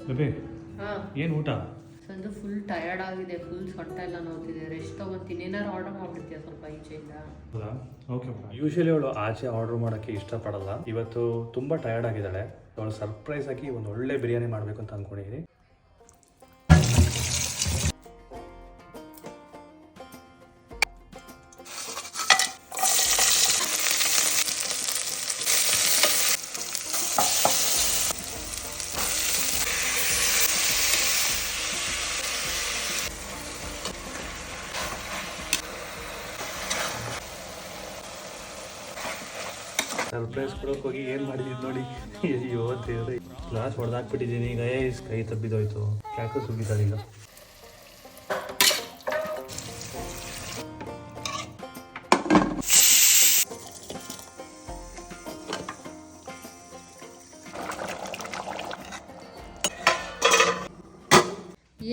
Baby ಹಾಂ ಏನು ಊಟ? ಸಂಜೆ ಫುಲ್ ಟಯರ್ಡ್ ಆಗಿದೆ, ಫುಲ್ ಸೊಂಟ ಎಲ್ಲ ನೋಡ್ತಿದೆ, ರೆಸ್ಟ್ ತೊಗೊತೀನಿ. ಏನಾರು ಆರ್ಡರ್ ಮಾಡ್ಬಿಡ್ತೀಯ ಸ್ವಲ್ಪ ಈಚೆಯಿಂದ? ಹೌದಾ, ಓಕೆ ಮೇಡಮ್. ಯೂಶಲಿ ಅವಳು ಆಚೆ ಆರ್ಡರ್ ಮಾಡೋಕ್ಕೆ ಇಷ್ಟಪಡಲ್ಲ. ಇವತ್ತು ತುಂಬ ಟಯರ್ಡ್ ಆಗಿದ್ದಾಳೆ. ಅವಳು ಸರ್ಪ್ರೈಸ್ ಆಗಿ ಒಂದು ಒಳ್ಳೆ ಬಿರಿಯಾನಿ ಮಾಡಬೇಕು ಅಂತ ಅಂದ್ಕೊಂಡಿದ್ದೀನಿ. ಸರ್ಪ್ರೈಸ್ ಕೊಡೋಕೆ ಹೋಗಿ ಏನು ಮಾಡಿದ್ದೀನಿ ನೋಡಿ. ಅಯ್ಯೋ ದೇವ್ರೆ, ಗ್ಲಾಸ್ ಹೊಡೆದಾಕ್ಬಿಟ್ಟಿದ್ದೀನಿ. ಈಗ ಕೈ ತಬ್ಬಿದೋಯ್ತು. ಯಾಕೆ ಸುಗಿತಾಳೆ ಈಗ.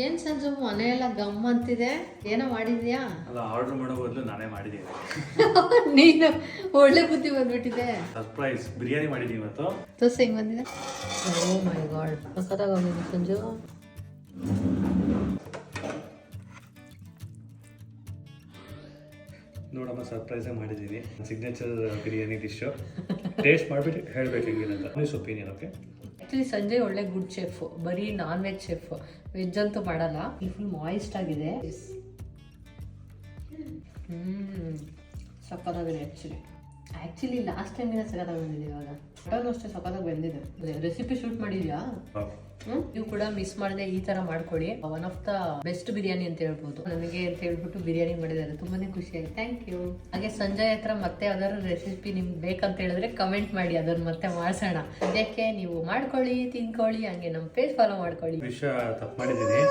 ಏನ್ ಸಂಜು ಮನೆಯೆಲ್ಲ ಗಮ್ ಅಂತಿದೆ, ಏನೋ ಮಾಡಿದ್ಯಾ? ಅಲ್ಲ, ಆರ್ಡರ್ ಮಾಡೋ ಬದಲು ನಾನೇ ಮಾಡಿದ್ದೀನಿ. ನೀನು ಒಳ್ಳೆ ಬುದ್ಧಿ ಬಂದ್ಬಿಟ್ಟಿದೆ. ಸರ್ಪ್ರೈಸ್ ಬಿರಿಯಾನಿ ಮಾಡಿದ್ದೀನಿ ಇವತ್ತು. ದೋಸೆ ಹೆಂಗ್ ಬಂದಿದೆ? ಓ ಮೈ ಗಾಡ್, ಸಖತ್ತಾಗೋಗಿದೆ ಸಂಜು. ನೋಡಮ್ಮ, ಸರ್ಪ್ರೈಸೇ ಮಾಡಿದ್ದೀನಿ. Signature biryani dish. ಟೇಸ್ಟ್ ಮಾಡಿಬಿಟ್ಟು ಹೇಳ್ಬೇಕು ಹೆಂಗಿರಂತ. Please opinion. Okay. Actually Sanjay ಒಳ್ಳೆ ಗುಡ್ ಶೆಫ್, ಬರೀ ನಾನ್ ವೆಜ್ ಶೆಫ್, ವೆಜ್ ಅಂತೂ ಮಾಡಲ್ಲ. ಫುಲ್ ಮಾಯಿಸ್ಟ್ ಆಗಿದೆ. ಸಕ್ಕತ್ತಾಗಿದೆ. ಆ್ಯಕ್ಚುಲಿ ಲಾಸ್ಟ್ ಟೈಮಿನ ಸಕ್ಕತ್ತಾಗಿ ಬಂದಿದೆ. ಇವಾಗ ಮಟನ್ ಅಷ್ಟೇ ಸಕ್ಕತ್ತಾಗಿ ಬಂದಿದೆ. ರೆಸಿಪಿ ಶೂಟ್ ಮಾಡಿದ್ಯಾ? ನೀವು ಕೂಡ ಮಿಸ್ ಮಾಡದೆ ಈ ತರ ಮಾಡ್ಕೊಳ್ಳಿ. One of the best biryani ಅಂತ ಹೇಳ್ಬೋದು. ನನಗೆ ಅಂತ ಹೇಳ್ಬಿಟ್ಟು ಬಿರಿಯಾನಿ ಮಾಡಿದ್ದಾರೆ, ತುಂಬಾನೇ ಖುಷಿ ಆಯ್ತು. Thank you. ಹಾಗೆ ಸಂಜಯ್ ಹತ್ರ ಮತ್ತೆ ಯಾವ್ದಾದ್ರು ರೆಸಿಪಿ ನಿಮ್ಗೆ ಬೇಕಂತ ಹೇಳಿದ್ರೆ ಕಮೆಂಟ್ ಮಾಡಿ, ಅದನ್ನ ಮತ್ತೆ ಮಾಡ್ಸೋಣ. ಅದಕ್ಕೆ ನೀವು ಮಾಡ್ಕೊಳ್ಳಿ, ತಿನ್ಕೊಳ್ಳಿ, ಹಂಗೆ ನಮ್ಮ ಪೇಜ್ ಫಾಲೋ ಮಾಡ್ಕೊಳ್ಳಿ. ವಿಷಯ ತಪ್ಪು ಮಾಡಿದ್ದೀನಿ,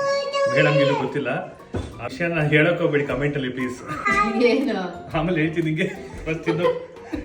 ಮೇಡಮ್ಗಿದು ಗೊತ್ತಿಲ್ಲ. ಆ ವಿಷಯನ ಹೇಳಕ್ ಹೋಗ್ಬೇಡಿ ಕಮೆಂಟ್ ಅಲ್ಲಿ ಪ್ಲೀಸ್. ಏನು ಆಮೇಲೆ ಹೇಳ್ತೀನಿ ನಿಂಗೆ. ಫಸ್ಟ್